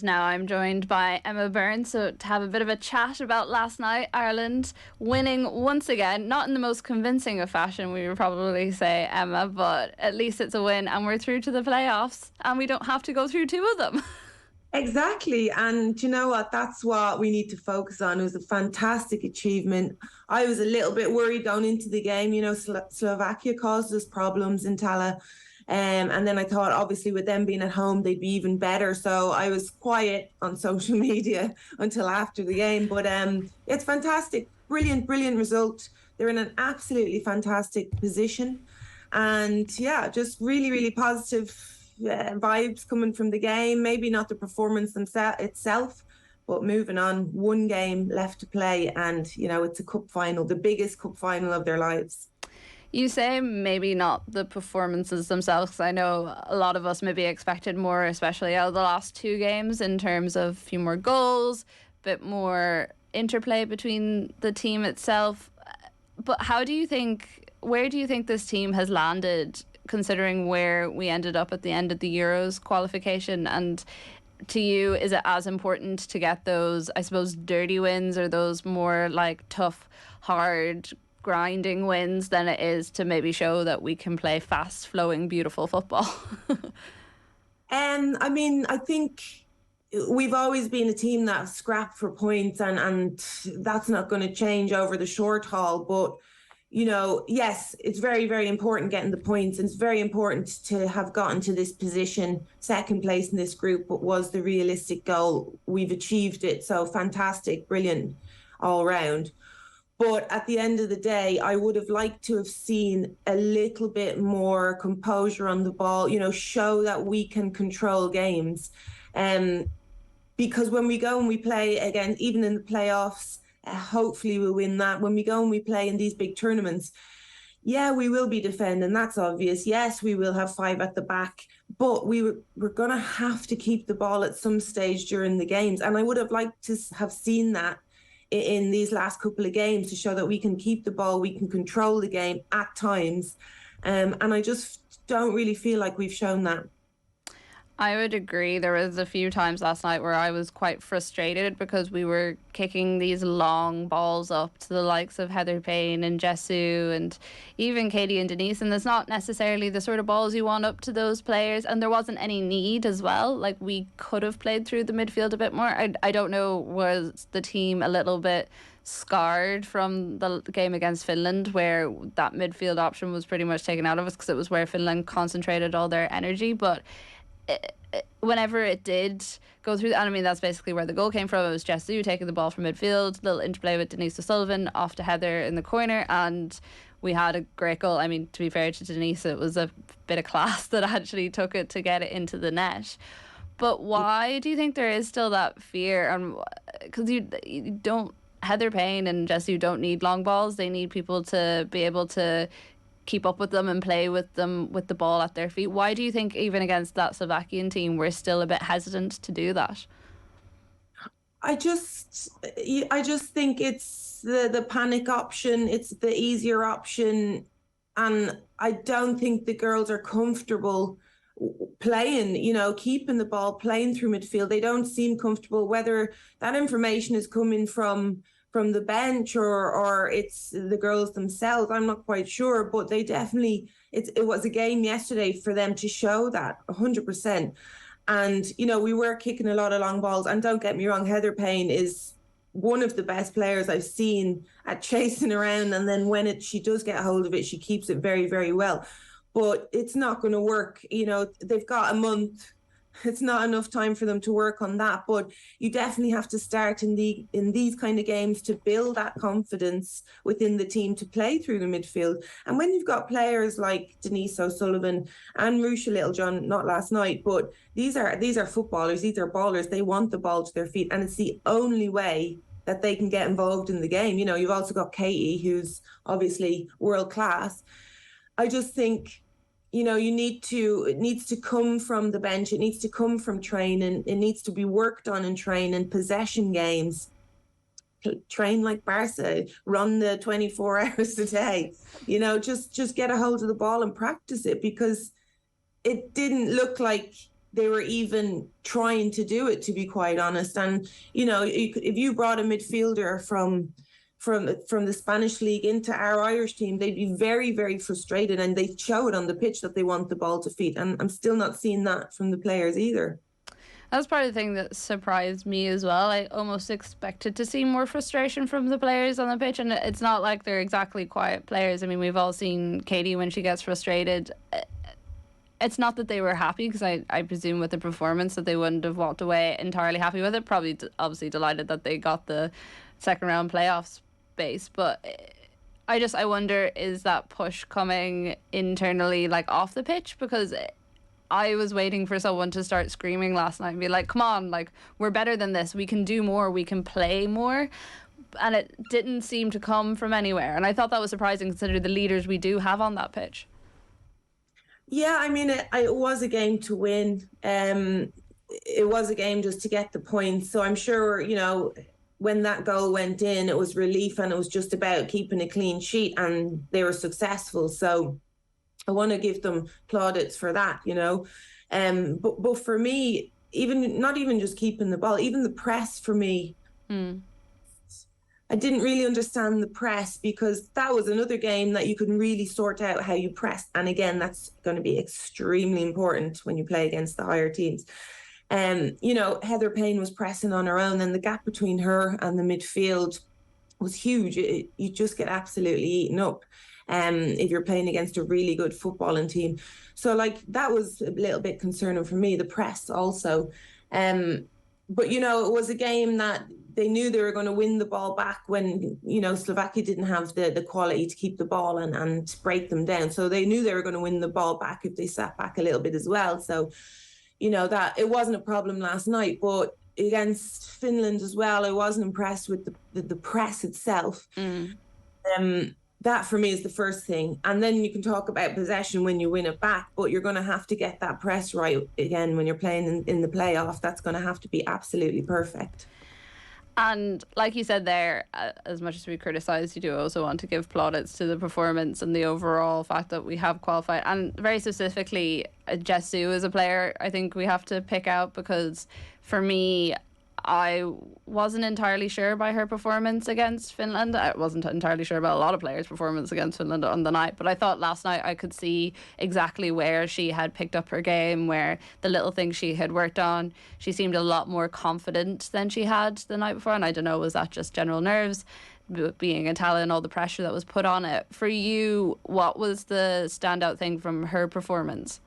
Now I'm joined by Emma Byrne, so to have a bit of a chat about last night, Ireland winning once again, not in the most convincing of fashion, we would probably say, Emma, but at least it's a win and we're through to the playoffs and we don't have to go through two of them. Exactly. And you know what? That's what we need to focus on. It was a fantastic achievement. I was a little bit worried going into the game. Slovakia caused us problems in Tala. And then I thought, obviously, with them being at home, they'd be even better. So I was quiet on social media until after the game. But it's fantastic. Brilliant, brilliant result. They're in an absolutely fantastic position. And yeah, just really, really positive vibes coming from the game. Maybe not the performance itself, but moving on. One game left to play, and it's a cup final, the biggest cup final of their lives. You say maybe not the performances themselves, 'cause I know a lot of us maybe expected more, especially out of the last two games, in terms of a few more goals, bit more interplay between the team itself. But where do you think this team has landed, considering where we ended up at the end of the Euros qualification? And to you, is it as important to get those, I suppose, dirty wins, or those more like tough, hard, grinding wins, than it is to maybe show that we can play fast flowing, beautiful football? I think we've always been a team that scrapped for points, and that's not going to change over the short haul. But yes, it's very, very important getting the points. And it's very important to have gotten to this position, second place in this group, but was the realistic goal. We've achieved it. So fantastic, brilliant all round. But at the end of the day, I would have liked to have seen a little bit more composure on the ball, show that we can control games. Because when we go and we play again, even in the playoffs, hopefully we'll win that. When we go and we play in these big tournaments, yeah, we will be defending. That's obvious. Yes, we will have five at the back, but we're going to have to keep the ball at some stage during the games. And I would have liked to have seen that in these last couple of games, to show that we can keep the ball, we can control the game at times. And I just don't really feel like we've shown that. I would agree. There was a few times last night where I was quite frustrated because we were kicking these long balls up to the likes of Heather Payne and Jessu and even Katie and Denise, and it's not necessarily the sort of balls you want up to those players, and there wasn't any need as well. Like, we could have played through the midfield a bit more. I don't know, was the team a little bit scarred from the game against Finland, where that midfield option was pretty much taken out of us because it was where Finland concentrated all their energy? But whenever it did go through, and I mean, that's basically where the goal came from. It was Jessu taking the ball from midfield, little interplay with Denise O'Sullivan off to Heather in the corner, and we had a great goal. I mean, to be fair to Denise, it was a bit of class that actually took it to get it into the net. But why do you think there is still that fear? And because you don't, Heather Payne and Jessu don't need long balls. They need people to be able to keep up with them and play with them with the ball at their feet. Why do you think even against that Slovakian team we're still a bit hesitant to do that? I just think it's the panic option. It's the easier option, and I don't think the girls are comfortable playing, keeping the ball, playing through midfield. They don't seem comfortable, whether that information is coming from the bench or it's the girls themselves. I'm not quite sure, but they definitely, it was a game yesterday for them to show that 100%. And, we were kicking a lot of long balls, and don't get me wrong, Heather Payne is one of the best players I've seen at chasing around. And then when she does get a hold of it, she keeps it very, very well. But it's not going to work. They've got a month. It's not enough time for them to work on that, but you definitely have to start in these kind of games to build that confidence within the team to play through the midfield. And when you've got players like Denise O'Sullivan and Rusha Littlejohn, not last night, but these are footballers, these are ballers. They want the ball to their feet, and it's the only way that they can get involved in the game. You've also got Katie, who's obviously world class. I just think, it needs to come from the bench. It needs to come from training. It needs to be worked on in training, possession games. Train like Barca, run the 24 hours a day. Just get a hold of the ball and practice it, because it didn't look like they were even trying to do it, to be quite honest. And, if you brought a midfielder from the Spanish league into our Irish team, they'd be very, very frustrated, and they show it on the pitch that they want the ball to feet. And I'm still not seeing that from the players either. That's part of the thing that surprised me as well. I almost expected to see more frustration from the players on the pitch, and it's not like they're exactly quiet players. I mean, we've all seen Katie when she gets frustrated. It's not that they were happy, because I presume with the performance that they wouldn't have walked away entirely happy with it. Probably obviously delighted that they got the second round playoff space, but I wonder, is that push coming internally, like off the pitch? Because I was waiting for someone to start screaming last night and be like, come on, like, we're better than this. We can do more. We can play more. And it didn't seem to come from anywhere. And I thought that was surprising, considering the leaders we do have on that pitch. Yeah, I mean, it was a game to win. It was a game just to get the points. So I'm sure, when that goal went in, it was relief, and it was just about keeping a clean sheet, and they were successful. So I want to give them plaudits for that, But for me, not even just keeping the ball, even the press for me, I didn't really understand the press, because that was another game that you couldn't really sort out how you press. And again, that's going to be extremely important when you play against the higher teams. Heather Payne was pressing on her own, and the gap between her and the midfield was huge. You just get absolutely eaten up if you're playing against a really good footballing team. So that was a little bit concerning for me, the press also. But, it was a game that they knew they were going to win the ball back when, Slovakia didn't have the quality to keep the ball and break them down. So they knew they were going to win the ball back if they sat back a little bit as well. So, that it wasn't a problem last night. But against Finland as well, I wasn't impressed with the press itself. That for me is the first thing. And then you can talk about possession when you win it back, but you're going to have to get that press right again when you're playing in the playoff. That's going to have to be absolutely perfect. And like you said there, as much as we criticise, you do also want to give plaudits to the performance and the overall fact that we have qualified. And very specifically, Jessu as a player, I think we have to pick out, because for me, I wasn't entirely sure by her performance against Finland. I wasn't entirely sure about a lot of players' performance against Finland on the night, but I thought last night I could see exactly where she had picked up her game, where the little things she had worked on. She seemed a lot more confident than she had the night before, and I don't know, was that just general nerves, being Italian, all the pressure that was put on it? For you, what was the standout thing from her performance?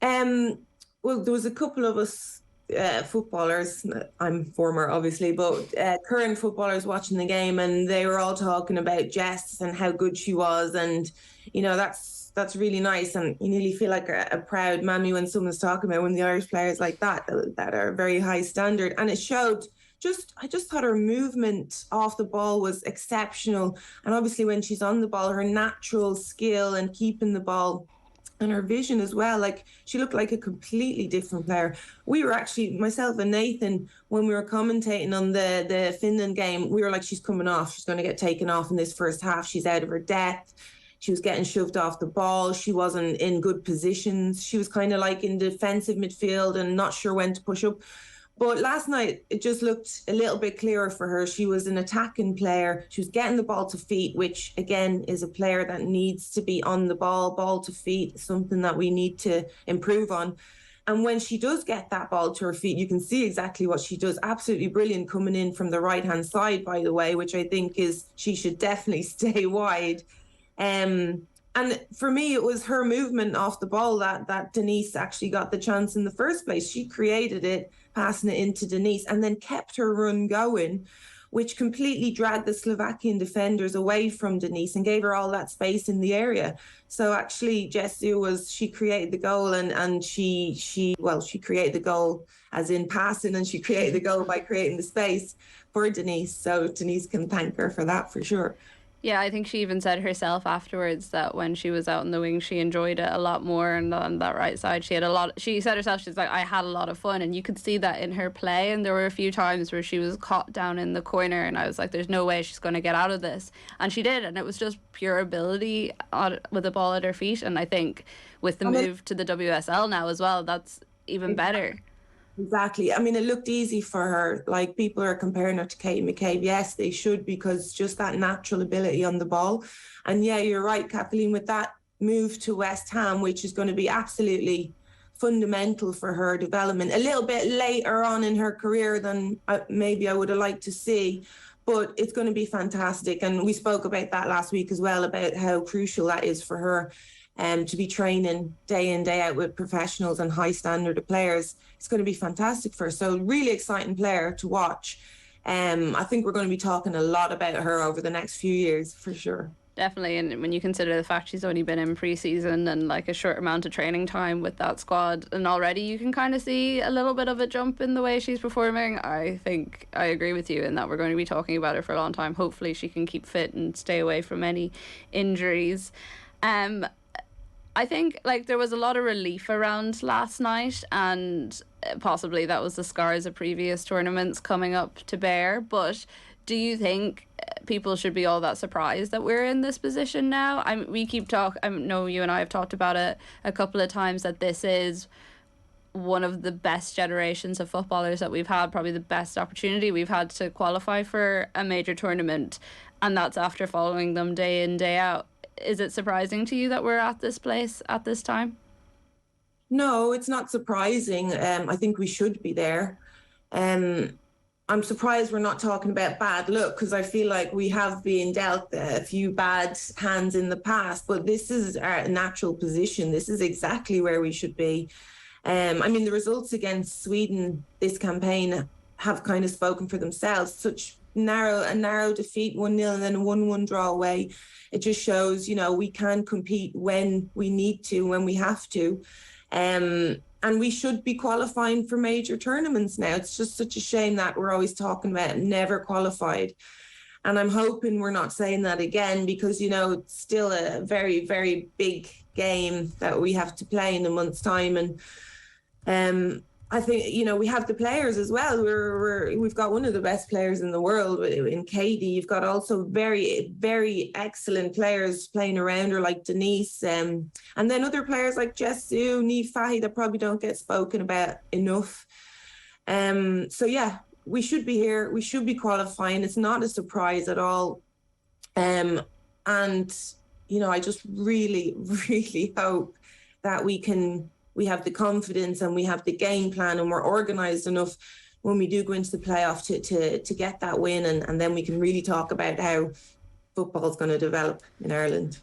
Well, there was a couple of us footballers, I'm former obviously, but current footballers watching the game, and they were all talking about Jess and how good she was, and that's really nice, and you nearly feel like a proud mammy when someone's talking about one of the Irish players like that are very high standard. And it showed. I just thought her movement off the ball was exceptional, and obviously when she's on the ball, her natural skill and keeping the ball and her vision as well. Like, she looked like a completely different player. We were actually, myself and Nathan, when we were commentating on the Finland game, we were like, she's coming off. She's going to get taken off in this first half. She's out of her depth. She was getting shoved off the ball. She wasn't in good positions. She was kind of like in defensive midfield and not sure when to push up. But last night, it just looked a little bit clearer for her. She was an attacking player. She was getting the ball to feet, which, again, is a player that needs to be on the ball to feet, something that we need to improve on. And when she does get that ball to her feet, you can see exactly what she does. Absolutely brilliant coming in from the right-hand side, by the way, which I think is she should definitely stay wide. And for me, it was her movement off the ball that Denise actually got the chance in the first place. She created it, passing it into Denise, and then kept her run going, which completely dragged the Slovakian defenders away from Denise and gave her all that space in the area. So actually, Jessu she created the goal, and she created the goal as in passing, and she created the goal by creating the space for Denise. So Denise can thank her for that for sure. Yeah, I think she even said herself afterwards that when she was out in the wing, she enjoyed it a lot more. And on that right side, she said herself, she's like, I had a lot of fun. And you could see that in her play. And there were a few times where she was caught down in the corner, and I was like, there's no way she's going to get out of this. And she did. And it was just pure ability with the ball at her feet. And I think with the move to the WSL now as well, that's even better. Exactly. I mean, it looked easy for her. Like, people are comparing her to Kate McCabe. Yes, they should, because just that natural ability on the ball. And yeah, you're right, Kathleen, with that move to West Ham, which is going to be absolutely fundamental for her development. A little bit later on in her career than maybe I would have liked to see, but it's going to be fantastic. And we spoke about that last week as well, about how crucial that is for her. To be training day in, day out with professionals and high standard of players. It's going to be fantastic for her. So really exciting player to watch. I think we're going to be talking a lot about her over the next few years, for sure. Definitely, and when you consider the fact she's only been in pre-season and like a short amount of training time with that squad, and already you can kind of see a little bit of a jump in the way she's performing, I think I agree with you in that we're going to be talking about her for a long time. Hopefully she can keep fit and stay away from any injuries. I think like there was a lot of relief around last night, and possibly that was the scars of previous tournaments coming up to bear. But do you think people should be all that surprised that we're in this position now? We keep talking. I know you and I have talked about it a couple of times, that this is one of the best generations of footballers that we've had, probably the best opportunity we've had to qualify for a major tournament, and that's after following them day in, day out. Is it surprising to you that we're at this place at this time? No, it's not surprising. I think we should be there. I'm surprised we're not talking about bad luck, because I feel like we have been dealt a few bad hands in the past, but this is our natural position. This is exactly where we should be. I mean, the results against Sweden this campaign have kind of spoken for themselves. Such a narrow defeat, 1-0, and then a 1-1 draw away. It just shows, we can compete when we need to, when we have to. And we should be qualifying for major tournaments now. It's just such a shame that we're always talking about never qualified. And I'm hoping we're not saying that again, because, it's still a very, very big game that we have to play in a month's time. And I think, we have the players as well. We've got one of the best players in the world in Katie. You've got also very, very excellent players playing around her, like Denise. And then other players like Jessu, Niamh Fahey, that probably don't get spoken about enough. So, yeah, we should be here. We should be qualifying. It's not a surprise at all. And, I just really, really hope that we have the confidence and we have the game plan and we're organised enough when we do go into the playoff to get that win, and then we can really talk about how football is going to develop in Ireland.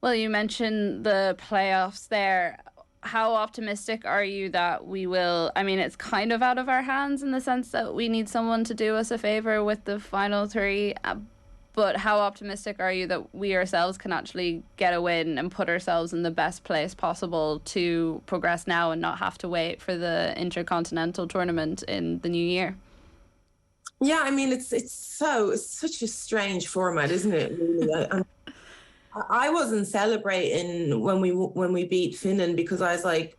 Well, you mentioned the playoffs there. How optimistic are you that we will? I mean, it's kind of out of our hands in the sense that we need someone to do us a favour with the final three. But how optimistic are you that we ourselves can actually get a win and put ourselves in the best place possible to progress now and not have to wait for the Intercontinental Tournament in the new year? Yeah, I mean, it's such a strange format, isn't it? Really, I wasn't celebrating when we beat Finland, because I was like,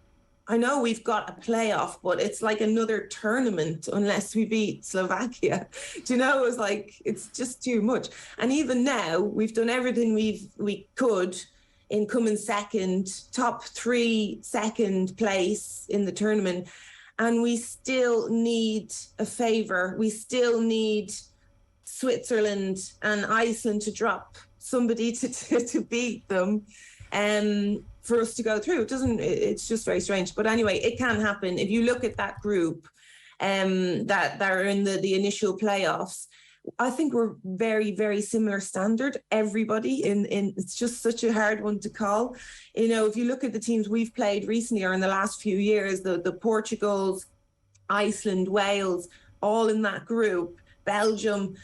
I know we've got a playoff, but it's like another tournament unless we beat Slovakia. Do you know? It was like, it's just too much. And even now, we've done everything we could in coming second, top 3 second place in the tournament. And we still need a favour. We still need Switzerland and Iceland to drop somebody to beat them. For us to go through. It's just very strange. But anyway, it can happen. If you look at that group that are in the initial playoffs, I think we're very, very similar standard. Everybody in it's just such a hard one to call. If you look at the teams we've played recently or in the last few years, the Portugals, Iceland, Wales, all in that group, Belgium,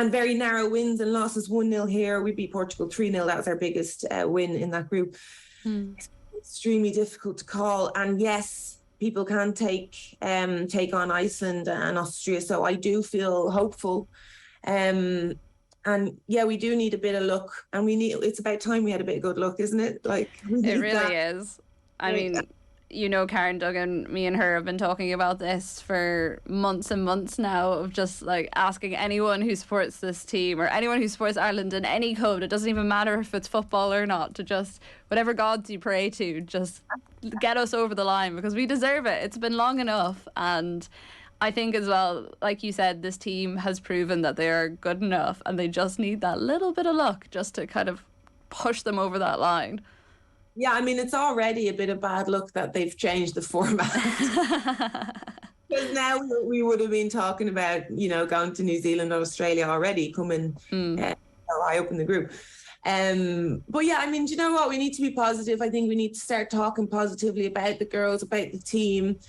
and very narrow wins and losses. 1-0 here. We beat Portugal 3-0. That was our biggest win in that group. It's extremely difficult to call. And yes, people can take on Iceland and Austria. So I do feel hopeful. And yeah, we do need a bit of luck. And it's about time we had a bit of good luck, isn't it? Like, it really is. I mean, Karen Duggan, me and her have been talking about this for months and months now, of just like asking anyone who supports this team or anyone who supports Ireland in any code, it doesn't even matter if it's football or not, to just, whatever gods you pray to, just get us over the line, because we deserve it. It's been long enough. And I think as well, like you said, this team has proven that they are good enough, and they just need that little bit of luck just to kind of push them over that line. Yeah, I mean, it's already a bit of bad luck that they've changed the format. Because now we would have been talking about, going to New Zealand or Australia already, coming high up in the group. But yeah, I mean, do you know what? We need to be positive. I think we need to start talking positively about the girls, about the team,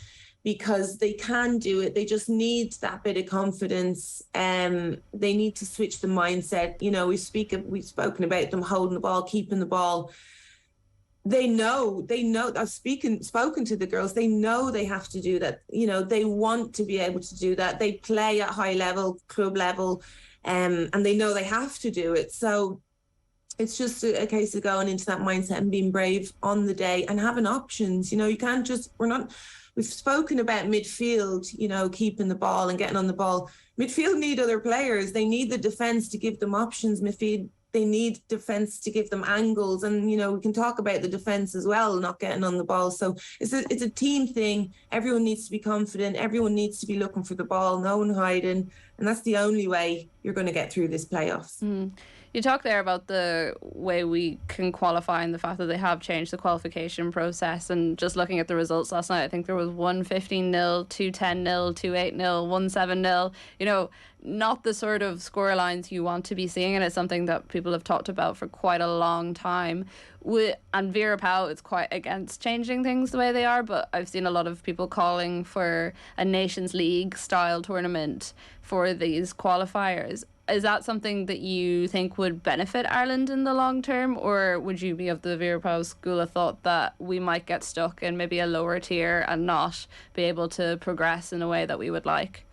because they can do it. They just need that bit of confidence. They need to switch the mindset. We've spoken about them holding the ball, keeping the ball. They know, I've spoken to the girls, they know they have to do that. They want to be able to do that. They play at high level, club level, and they know they have to do it. So it's just a case of going into that mindset and being brave on the day and having options. You can't just, we've spoken about midfield, keeping the ball and getting on the ball. Midfield need other players. They need the defence to give them options. Midfield, they need defence to give them angles. And, we can talk about the defence as well, not getting on the ball. So it's a team thing. Everyone needs to be confident. Everyone needs to be looking for the ball, no one hiding. And that's the only way you're going to get through this playoffs. You talked there about the way we can qualify and the fact that they have changed the qualification process. And just looking at the results last night, I think there was 1-15-0, 2-10-0, 2-8-0, 1-7-0. Not the sort of score lines you want to be seeing. And it's something that people have talked about for quite a long time. And Vera Pauw is quite against changing things the way they are. But I've seen a lot of people calling for a Nations League style tournament for these qualifiers. Is that something that you think would benefit Ireland in the long term, or would you be of the Vera Pauw school of thought that we might get stuck in maybe a lower tier and not be able to progress in a way that we would like?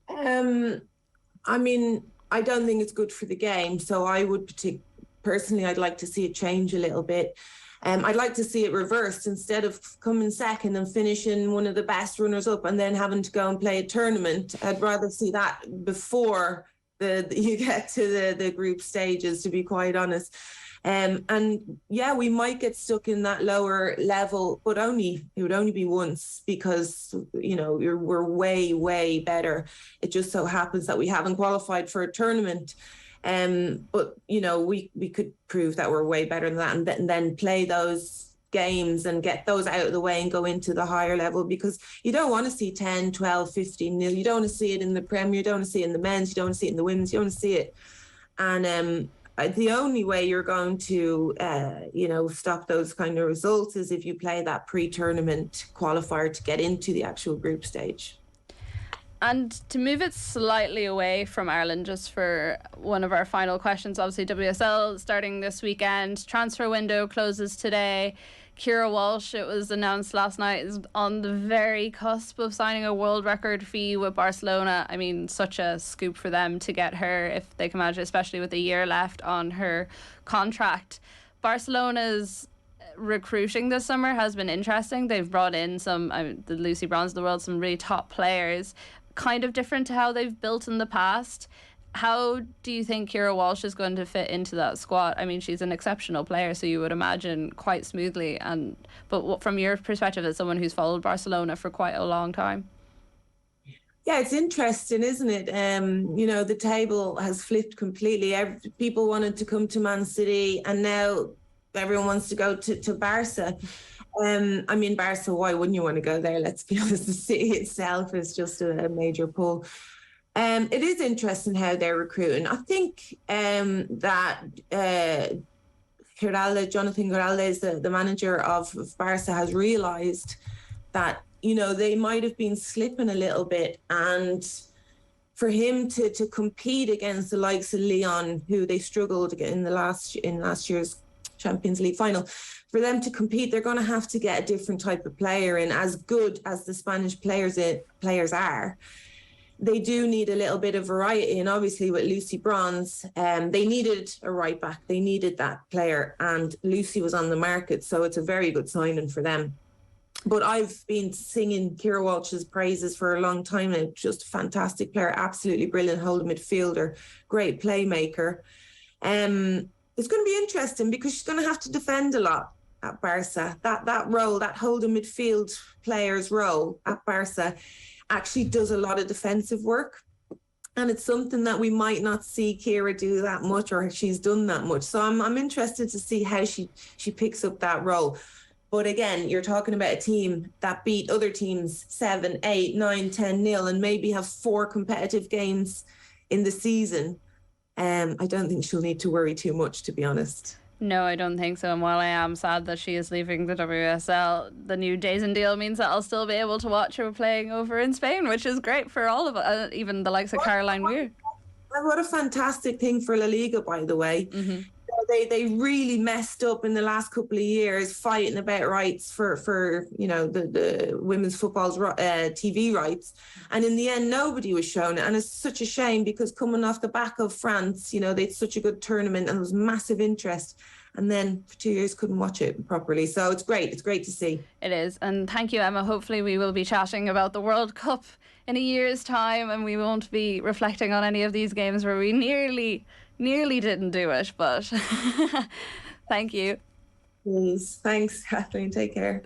I mean, I don't think it's good for the game. So I would personally, I'd like to see it change a little bit. I'd like to see it reversed. Instead of coming second and finishing one of the best runners up and then having to go and play a tournament. I'd rather see that before you get to the group stages, to be quite honest. And yeah, we might get stuck in that lower level, but it would only be once, because we're way, way better. It just so happens that we haven't qualified for a tournament. But we could prove that we're way better than that, and then play those games and get those out of the way and go into the higher level, because you don't want to see 10, 12, 15 nil. You don't want to see it in the Premier, you don't want to see it in the men's, you don't want to see it in the women's, you don't want to see it. And the only way you're going to stop those kind of results is if you play that pre-tournament qualifier to get into the actual group stage. And to move it slightly away from Ireland, just for one of our final questions, obviously WSL starting this weekend, transfer window closes today. Ciara Walsh, it was announced last night, is on the very cusp of signing a world record fee with Barcelona. I mean, such a scoop for them to get her, if they can manage, especially with a year left on her contract. Barcelona's recruiting this summer has been interesting. They've brought in the Lucy Bronze of the world, some really top players, kind of different to how they've built in the past. How do you think Ciara Walsh is going to fit into that squad? I mean, she's an exceptional player, so you would imagine quite smoothly. But from your perspective, as someone who's followed Barcelona for quite a long time. Yeah, it's interesting, isn't it? The table has flipped completely. People wanted to come to Man City, and now everyone wants to go to Barca. I mean, Barca, why wouldn't you want to go there? Let's be honest, the city itself is just a major pull. It is interesting how they're recruiting. I think that Jonathan Giralde is the manager of Barca, has realised that, they might have been slipping a little bit, and for him to compete against the likes of Lyon, who they struggled in last year's Champions League final, for them to compete, they're going to have to get a different type of player in. As good as the Spanish players are, they do need a little bit of variety. And obviously with Lucy Bronze, they needed a right back. They needed that player, and Lucy was on the market, so it's a very good signing for them. But I've been singing Ciara Walsh's praises for a long time now. Just a fantastic player, absolutely brilliant holding midfielder, great playmaker. It's going to be interesting because she's going to have to defend a lot at Barca. That role, that holding midfield player's role at Barca, actually does a lot of defensive work. And it's something that we might not see Ciara do that much, or she's done that much. So I'm interested to see how she picks up that role. But again, you're talking about a team that beat other teams 7, 8, 9, 10-0 and maybe have 4 competitive games in the season. I don't think she'll need to worry too much, to be honest. No, I don't think so. And while I am sad that she is leaving the WSL, the new days and deal means that I'll still be able to watch her playing over in Spain, which is great for all of us, even the likes of Caroline Weir. What a fantastic thing for La Liga, by the way. Mm-hmm. They really messed up in the last couple of years fighting about rights for the women's football's TV rights, and in the end nobody was shown it, and it's such a shame because coming off the back of France, they had such a good tournament and there was massive interest, and then for 2 years couldn't watch it properly. So it's great to see. It is, and thank you, Emma. Hopefully we will be chatting about the World Cup in a year's time and we won't be reflecting on any of these games where we nearly didn't do it, but thank you. Please. Thanks, Kathleen. Take care.